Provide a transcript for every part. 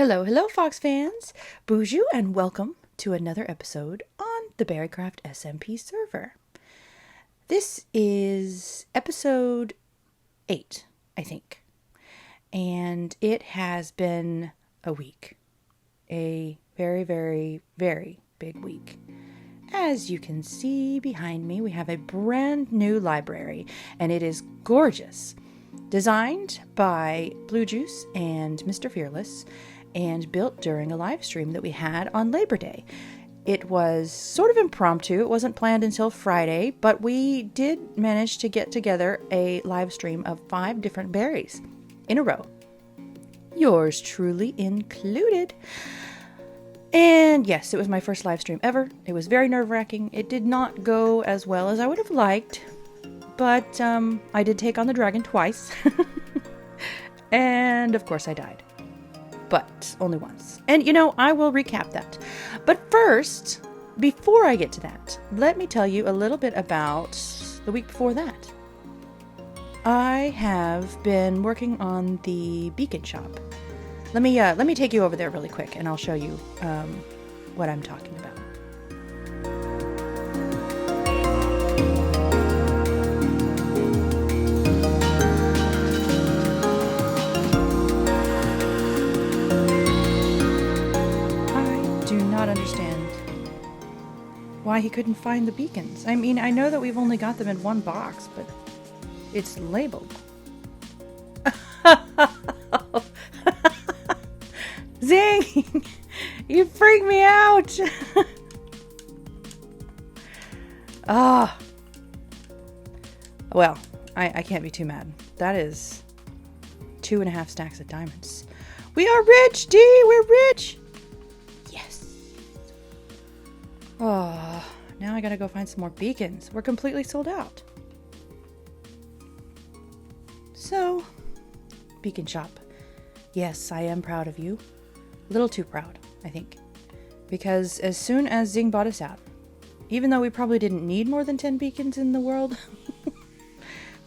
Hello, hello, Fox fans! Boozhoo, and welcome to another episode on the Berrycraft SMP server. This is episode 8, I think. And it has been a week. A very, very, very big week. As you can see behind me, we have a brand new library, and it is gorgeous. Designed by BlooJooce and MrFearless, and built during a live stream that we had on Labor Day. It was sort of impromptu. It wasn't planned until Friday, but we did manage to get together a live stream of 5 different berries in a row. Yours truly included. And yes, it was my first live stream ever. It was very nerve-wracking. It did not go as well as I would have liked, but I did take on the dragon twice. And of course I died. But only once. And you know, I will recap that. But first, before I get to that, let me tell you a little bit about the week before that. I have been working on the beacon shop. Let me take you over there really quick, and I'll show you what I'm talking about. Understand why he couldn't find the beacons. I mean, I know that we've only got them in one box, but it's labeled. Zing! You freaked me out! Ah. Well, I can't be too mad. That is 2.5 stacks of diamonds. We are rich, D! We're rich! Oh, now I gotta go find some more beacons. We're completely sold out. So, beacon shop. Yes, I am proud of you. A little too proud, I think. Because as soon as Zing bought us out, even though we probably didn't need more than 10 beacons in the world,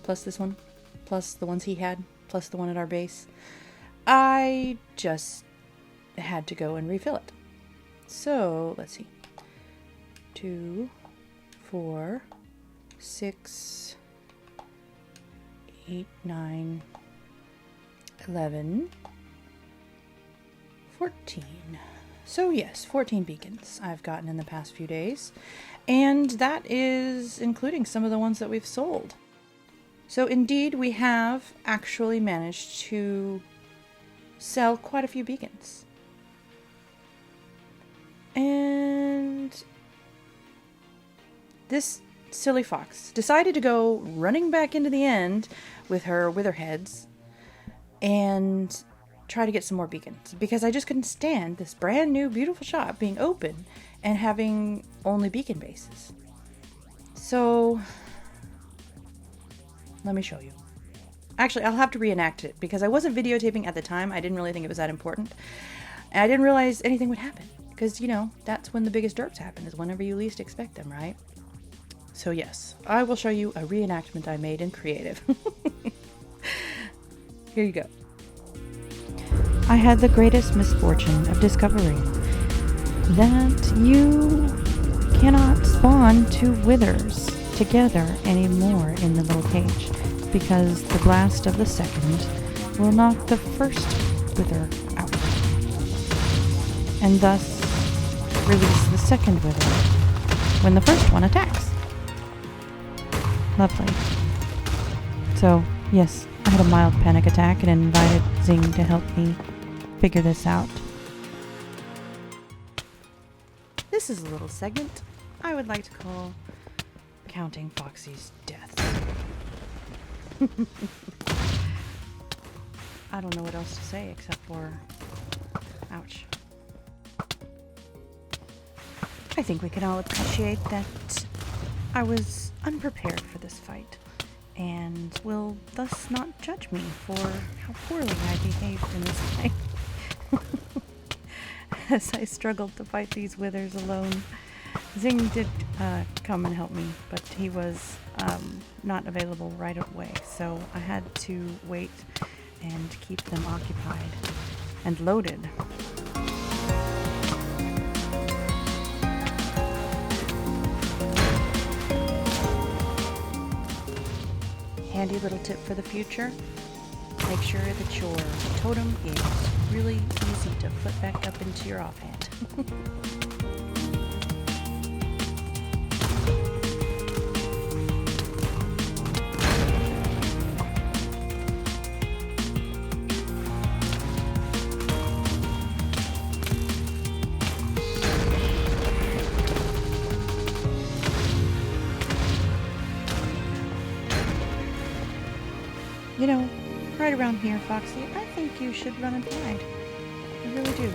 plus this one, plus the ones he had, plus the one at our base, I just had to go and refill it. So, let's see. 2, 4, 6, 8, 9, 11, 14. So yes, 14 beacons I've gotten in the past few days. And that is including some of the ones that we've sold. So indeed, we have actually managed to sell quite a few beacons. And this silly fox decided to go running back into the end with her witherheads and try to get some more beacons, because I just couldn't stand this brand new beautiful shop being open and having only beacon bases. So let me show you. Actually, I'll have to reenact it because I wasn't videotaping at the time. I didn't really think it was that important. And I didn't realize anything would happen because, you know, that's when the biggest derps happen, is whenever you least expect them, right? So yes, I will show you a reenactment I made in creative. Here you go. I had the greatest misfortune of discovering that you cannot spawn 2 withers together anymore in the little cage, because the blast of the second will knock the first wither out, and thus release the second wither when the first one attacks. Lovely. So, yes, I had a mild panic attack and invited Zing to help me figure this out. This is a little segment I would like to call Counting Foxy's Death. I don't know what else to say except for ouch. I think we can all appreciate that I was unprepared for this fight, and will thus not judge me for how poorly I behaved in this fight. As I struggled to fight these withers alone. Zing did come and help me, but he was not available right away, so I had to wait and keep them occupied and loaded handy little tip for the future. Make sure that your totem is really easy to put back up into your offhand. You know, right around here, Foxy, I think you should run and hide. I really do.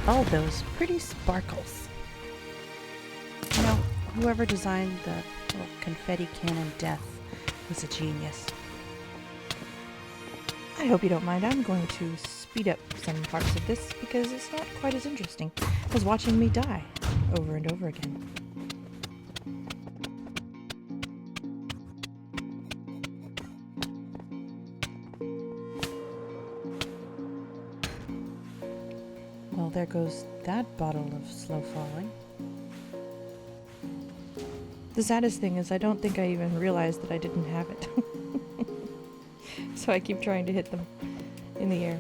All those pretty sparkles. You know, whoever designed the little confetti cannon death was a genius. I hope you don't mind. I'm going to speed up some parts of this because it's not quite as interesting as watching me die over and over again. Well, there goes that bottle of slow falling. The saddest thing is I don't think I even realized that I didn't have it. So I keep trying to hit them in the air.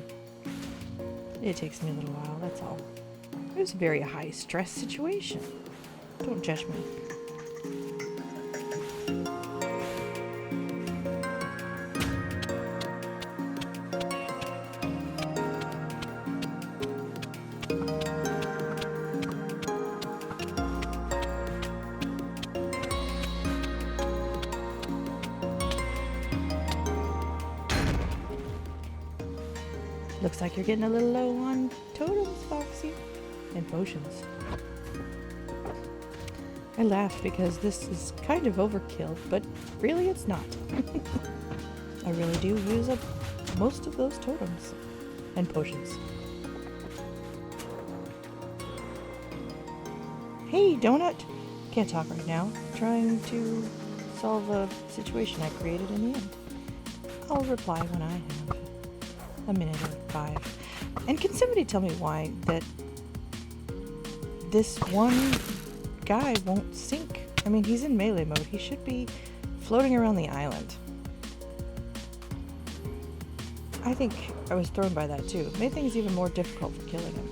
It takes me a little while, that's all. It was a very high stress situation. Don't judge me. Looks like you're getting a little low on totems, Foxy. And potions. I laugh because this is kind of overkill, but really it's not. I really do use up most of those totems. And potions. Hey, Donut! Can't talk right now. Trying to solve a situation I created in the end. I'll reply when I have a minute or 5. And can somebody tell me why that this one guy won't sink? I mean, he's in melee mode. He should be floating around the island. I think I was thrown by that too. It made things even more difficult for killing him.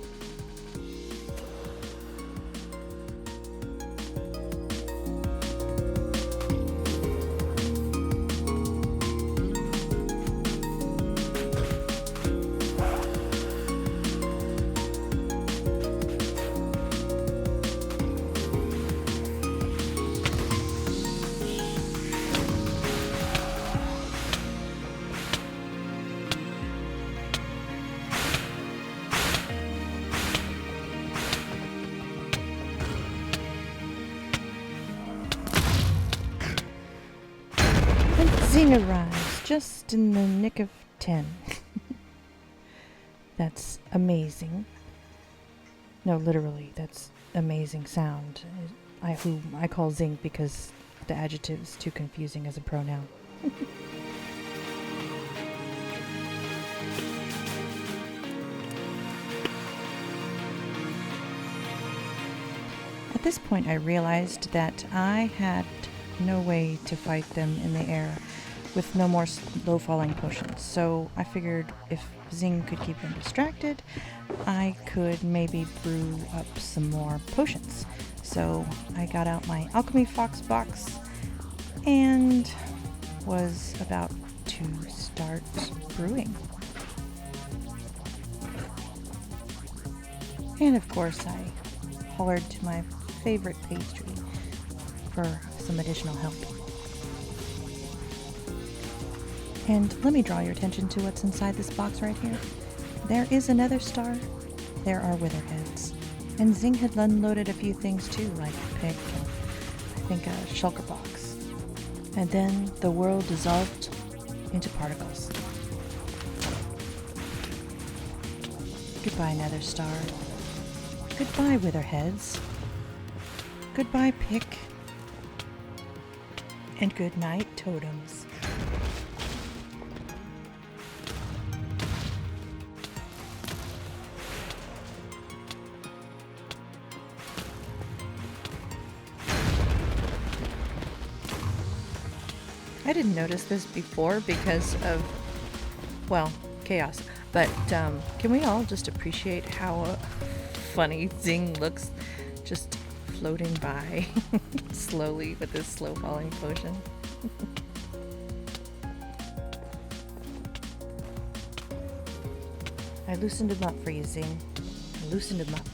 Zing arrives just in the nick of 10. That's amazing. No, literally, that's amazing sound. I call Zing because the adjective is too confusing as a pronoun. At this point I realized that I had no way to fight them in the air with no more low falling potions, so I figured if Zing could keep him distracted, I could maybe brew up some more potions. So I got out my Alchemy Fox box and was about to start brewing. And of course I hollered to my favorite pastry for some additional help. And let me draw your attention to what's inside this box right here. There is a Nether star. There are wither heads. And Zing had unloaded a few things too, like a pick and I think a shulker box. And then the world dissolved into particles. Goodbye, Nether star. Goodbye, wither heads. Goodbye, pick. And good night, totems. I didn't notice this before because of, well, chaos. But can we all just appreciate how funny Zing looks just floating by slowly with this slow falling potion? I loosened him up for you, Zing. I loosened him up.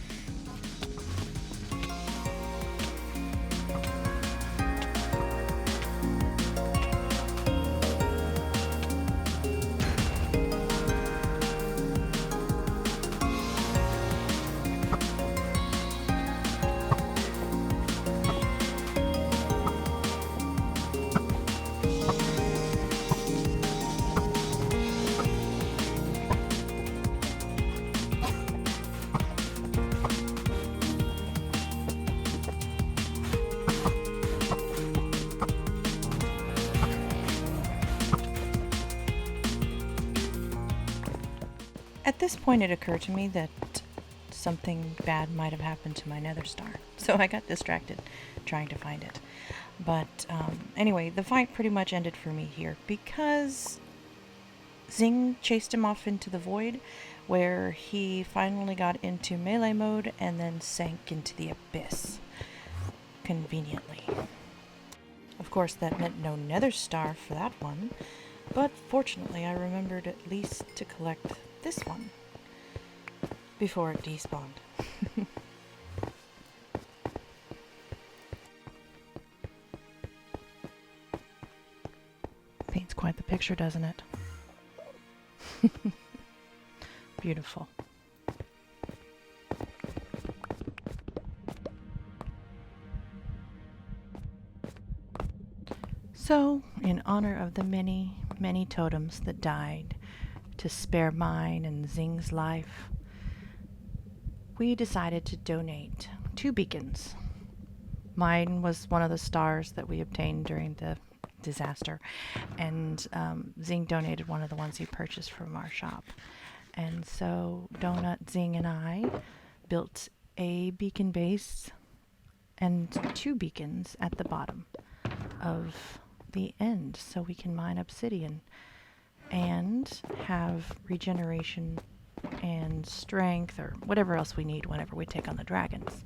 At this point, it occurred to me that something bad might have happened to my Nether star, so I got distracted trying to find it. But anyway, the fight pretty much ended for me here because Zing chased him off into the void, where he finally got into melee mode and then sank into the abyss, conveniently. Of course, that meant no Nether star for that one, but fortunately I remembered at least to collect this one before it despawned. Paints quite the picture, doesn't it? Beautiful. So, in honor of the many, many totems that died to spare mine and Zing's life, we decided to donate 2 beacons. Mine was one of the stars that we obtained during the disaster, and Zing donated one of the ones he purchased from our shop. And so Donut, Zing, and I built a beacon base and 2 beacons at the bottom of the end so we can mine obsidian and have regeneration and strength or whatever else we need whenever we take on the dragons.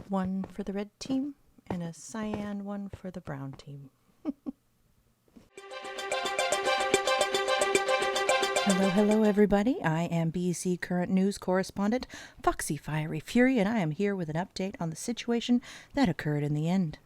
One for the red team and a cyan one for the brown team. Hello everybody. I am BC Current News correspondent Foxy Fiery Fury, and I am here with an update on the situation that occurred in the end.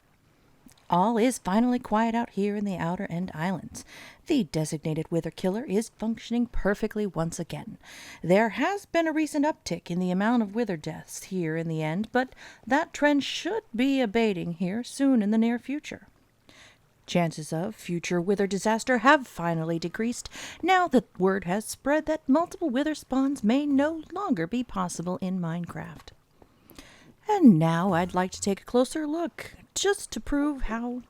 All is finally quiet out here in the Outer End Islands. The designated Wither Killer is functioning perfectly once again. There has been a recent uptick in the amount of Wither deaths here in the End, but that trend should be abating here soon in the near future. Chances of future Wither disaster have finally decreased now that word has spread that multiple Wither spawns may no longer be possible in Minecraft. And now I'd like to take a closer look, just to prove how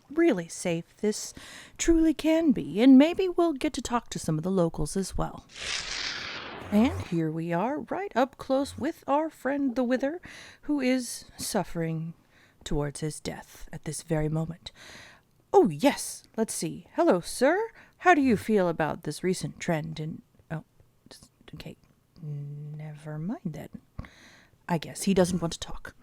really safe this truly can be, and maybe we'll get to talk to some of the locals as well. And here we are, right up close with our friend the Wither, who is suffering towards his death at this very moment. Oh yes, let's see. Hello, sir. How do you feel about this recent trend in... Oh, okay. Never mind then. I guess he doesn't want to talk.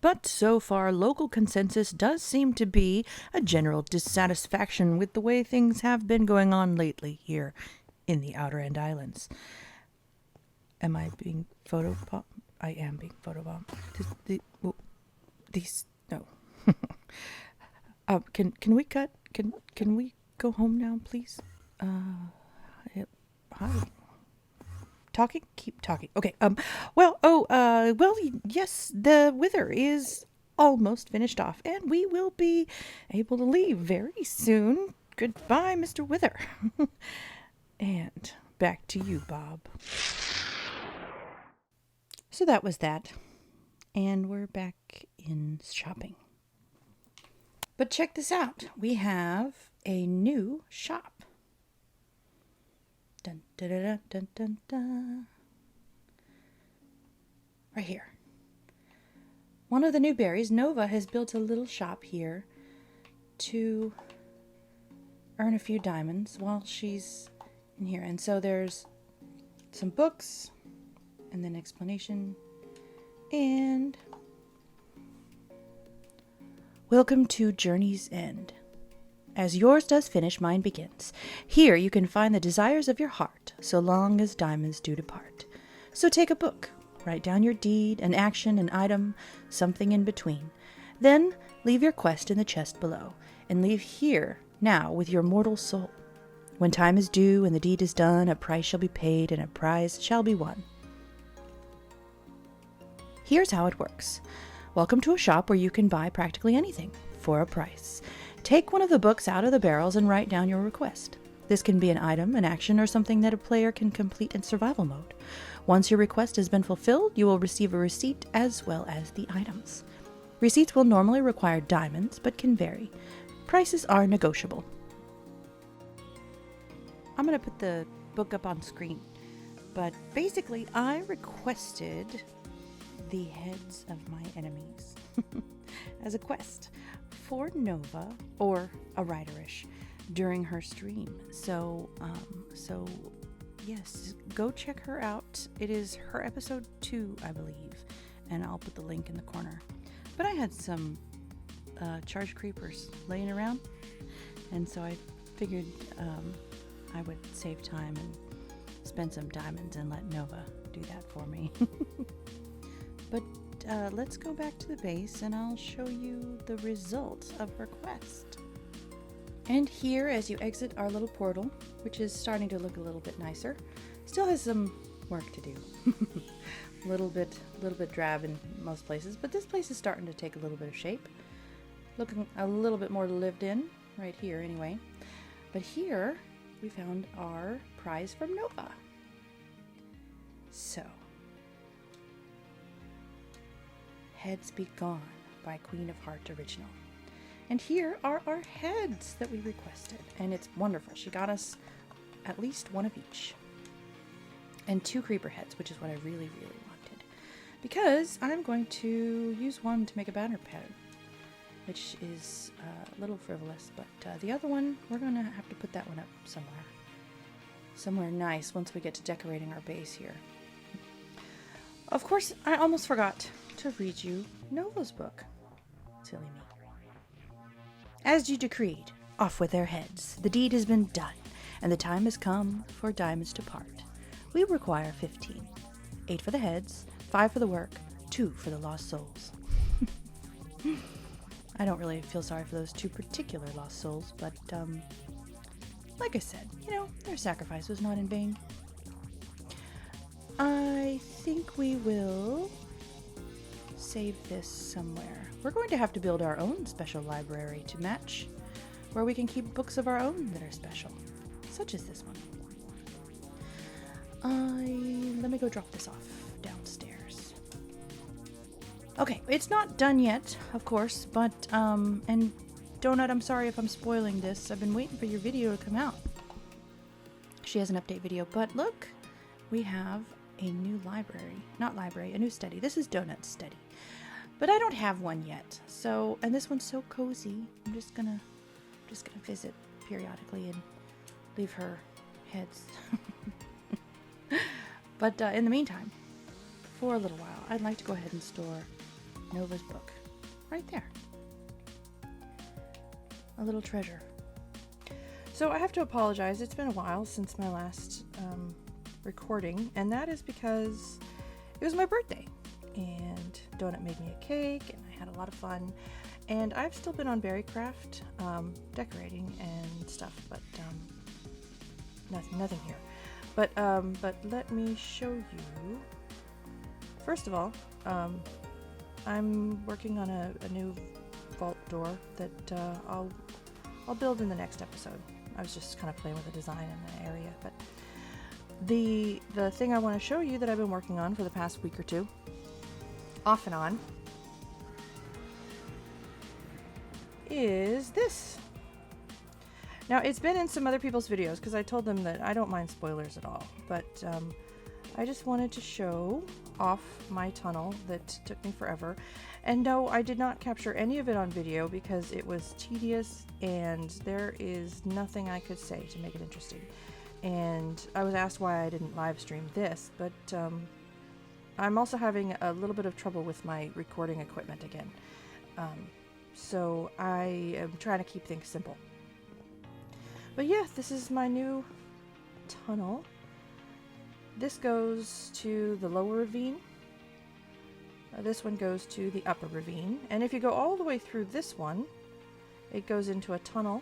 But so far, local consensus does seem to be a general dissatisfaction with the way things have been going on lately here in the Outer End Islands. Am I being photobombed? I am being photobombed. These no. Can we cut? Can we go home now, please? Hi. Talking? Keep talking. Okay. Well, yes, the Wither is almost finished off, and we will be able to leave very soon. Goodbye, Mr. Wither. And back to you, Bob. So that was that. And we're back in shopping. But check this out. We have a new shop. Dun, dun, dun, dun, dun, dun. Right here. One of the new berries, Nova, has built a little shop here to earn a few diamonds while she's in here. And so there's some books and then explanation and welcome to Journey's End. As yours does finish, mine begins. Here you can find the desires of your heart, so long as diamonds do depart. So take a book, write down your deed, an action, an item, something in between. Then leave your quest in the chest below, and leave here now with your mortal soul. When time is due and the deed is done, a price shall be paid and a prize shall be won. Here's how it works. Welcome to a shop where you can buy practically anything for a price. Take one of the books out of the barrels and write down your request. This can be an item, an action, or something that a player can complete in survival mode. Once your request has been fulfilled, you will receive a receipt as well as the items. Receipts will normally require diamonds, but can vary. Prices are negotiable. I'm going to put the book up on screen, but basically I requested the heads of my enemies as a quest for Nova or Awriterish during her stream. So yes, go check her out. It is her episode 2, I believe, and I'll put the link in the corner. But I had some charge creepers laying around, and so I figured I would save time and spend some diamonds and let Nova do that for me. But let's go back to the base and I'll show you the result of her quest. And here, as you exit our little portal, which is starting to look a little bit nicer, still has some work to do. a little bit drab in most places, but this place is starting to take a little bit of shape. Looking a little bit more lived in, right here anyway. But here, we found our prize from Nova. So, Heads Be Gone by Queen of Heart Original. And here are our heads that we requested. And it's wonderful. She got us at least one of each. And 2 creeper heads, which is what I really, really wanted. Because I'm going to use one to make a banner pattern, which is a little frivolous. But the other one, we're going to have to put that one up somewhere. Somewhere nice once we get to decorating our base here. Of course, I almost forgot to read you Nova's book. Silly me. As you decreed, off with their heads. The deed has been done, and the time has come for diamonds to part. We require 15. 8 for the heads, 5 for the work, 2 for the lost souls. I don't really feel sorry for those 2 particular lost souls, but, like I said, their sacrifice was not in vain. I think we will save this somewhere. We're going to have to build our own special library to match, where we can keep books of our own that are special, such as this one. Let me go drop this off downstairs. Okay, it's not done yet, of course, but, and Donut, I'm sorry if I'm spoiling this. I've been waiting for your video to come out. She has an update video, but look, we have a new a new study. This is Donut's study, but I don't have one yet. So, and this one's so cozy. I'm just gonna visit periodically and leave her heads. But in the meantime, for a little while, I'd like to go ahead and store Nova's book right there. A little treasure. So I have to apologize. It's been a while since my last recording, and that is because it was my birthday, and Donut made me a cake, and I had a lot of fun, and I've still been on BrokeRock, decorating and stuff, but nothing here. But let me show you. First of all, I'm working on a new vault door that I'll build in the next episode. I was just kind of playing with the design in the area, but The thing I want to show you that I've been working on for the past week or two, off and on, is this. Now, it's been in some other people's videos because I told them that I don't mind spoilers at all, but I just wanted to show off my tunnel that took me forever. And no, I did not capture any of it on video because it was tedious and there is nothing I could say to make it interesting. And I was asked why I didn't live stream this, but I'm also having a little bit of trouble with my recording equipment again. So I am trying to keep things simple. But yeah, this is my new tunnel. This goes to the lower ravine. This one goes to the upper ravine. And if you go all the way through this one, it goes into a tunnel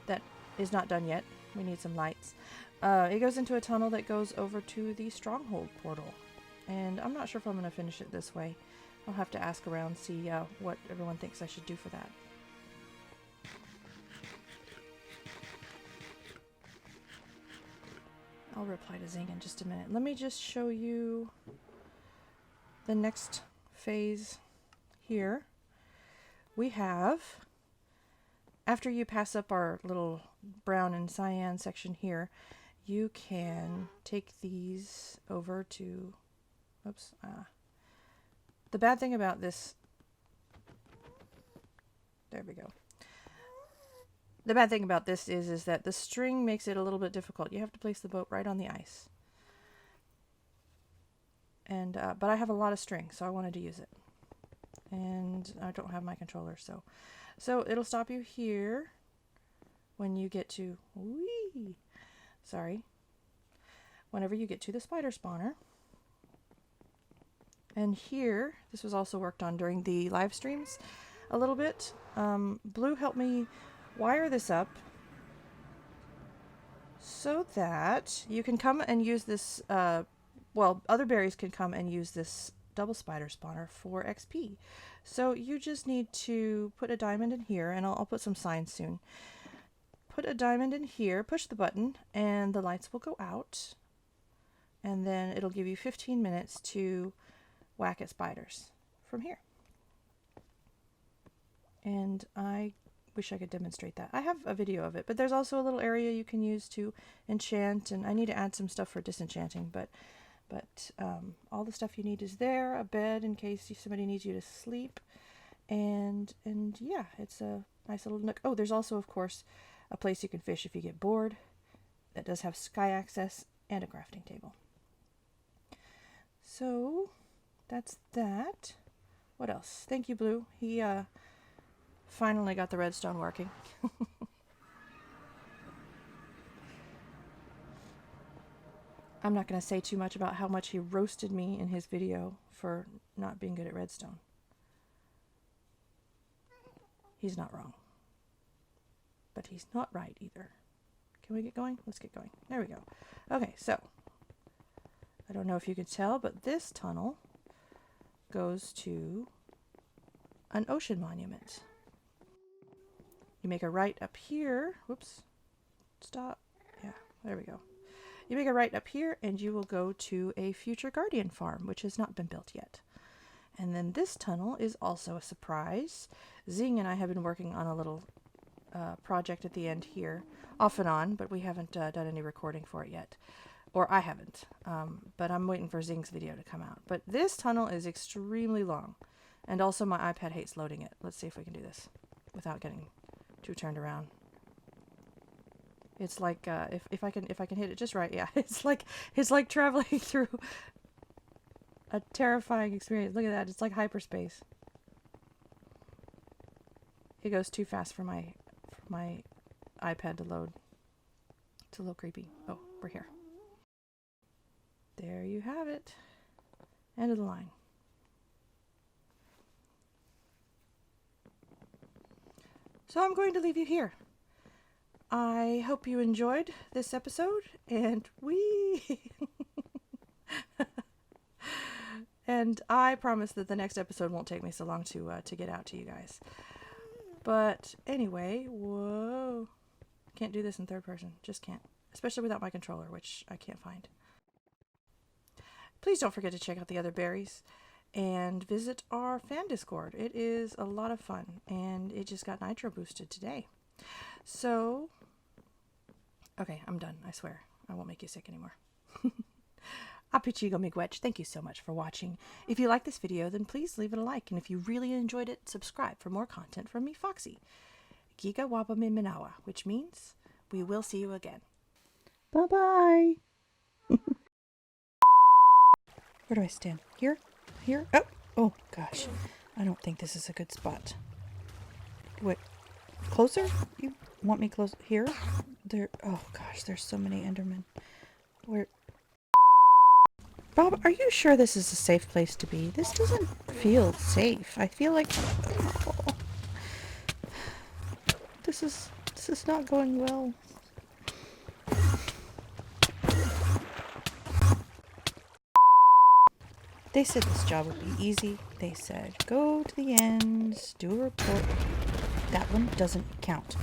that is not done yet. We need some lights. It goes into a tunnel that goes over to the stronghold portal. And I'm not sure if I'm going to finish it this way. I'll have to ask around, see what everyone thinks I should do for that. I'll reply to Zing in just a minute. Let me just show you the next phase here. We have, after you pass up our little brown and cyan section here, you can take these over to, oops, the bad thing about this, there we go. The bad thing about this is that the string makes it a little bit difficult. You have to place the boat right on the ice. And but I have a lot of string, so I wanted to use it. And I don't have my controller, so it'll stop you here when you get to, whenever you get to the spider spawner. And here, this was also worked on during the live streams a little bit. Blue helped me wire this up so that you can come and use this, well, other berries can come and use this double spider spawner for XP. So you just need to put a diamond in here, and I'll put some signs soon. Put a diamond in here, push the button, and the lights will go out. And then it'll give you 15 minutes to whack at spiders from here. And I wish I could demonstrate that. I have a video of it, but there's also a little area you can use to enchant, and I need to add some stuff for disenchanting, but all the stuff you need is there. A bed in case somebody needs you to sleep, and yeah, it's a nice little nook. Oh, there's also, of course, a place you can fish if you get bored. That does have sky access and a crafting table. So that's that. What else? Thank you, Blue. He finally got the redstone working. I'm not going to say too much about how much he roasted me in his video for not being good at redstone. He's not wrong. But he's not right either. Can we get going? Let's get going. There we go. Okay, so I don't know if you can tell, but this tunnel goes to an ocean monument. You make a right up here. Whoops. Stop. Yeah, there we go. You make a right up here and you will go to a future guardian farm, which has not been built yet. And then this tunnel is also a surprise. Zing and I have been working on a little project at the end here, off and on, but we haven't done any recording for it yet. Or I haven't, but I'm waiting for Zing's video to come out. But this tunnel is extremely long, and also my iPad hates loading it. Let's see if we can do this without getting too turned around. It's like if I can hit it just right, yeah. It's like traveling through a terrifying experience. Look at that. It's like hyperspace. It goes too fast for my iPad to load. It's a little creepy. Oh, we're here. There you have it. End of the line. So I'm going to leave you here. I hope you enjoyed this episode, and and I promise that the next episode won't take me so long to get out to you guys. But anyway, whoa, can't do this in third person, just can't. especially without my controller, which I can't find. Please don't forget to check out the other berries and visit our fan Discord. It is a lot of fun, and it just got nitro boosted today. So, okay, I'm done. I swear. I won't make you sick anymore. Apichigo Migwetch, thank you so much for watching. If you like this video, then please leave it a like, and if you really enjoyed it, subscribe for more content from me, Foxy. Giga Waba Minawa, which means we will see you again. Bye-bye. Where do I stand? Here? Here? Oh! Oh, gosh. I don't think this is a good spot. Wait. Closer? You want me close? Here? There. Oh, gosh. There's so many Endermen. Where? Bob, are you sure this is a safe place to be? This doesn't feel safe. I feel like... Oh, this is not going well. They said this job would be easy. They said, go to the ends, do a report. That one doesn't count.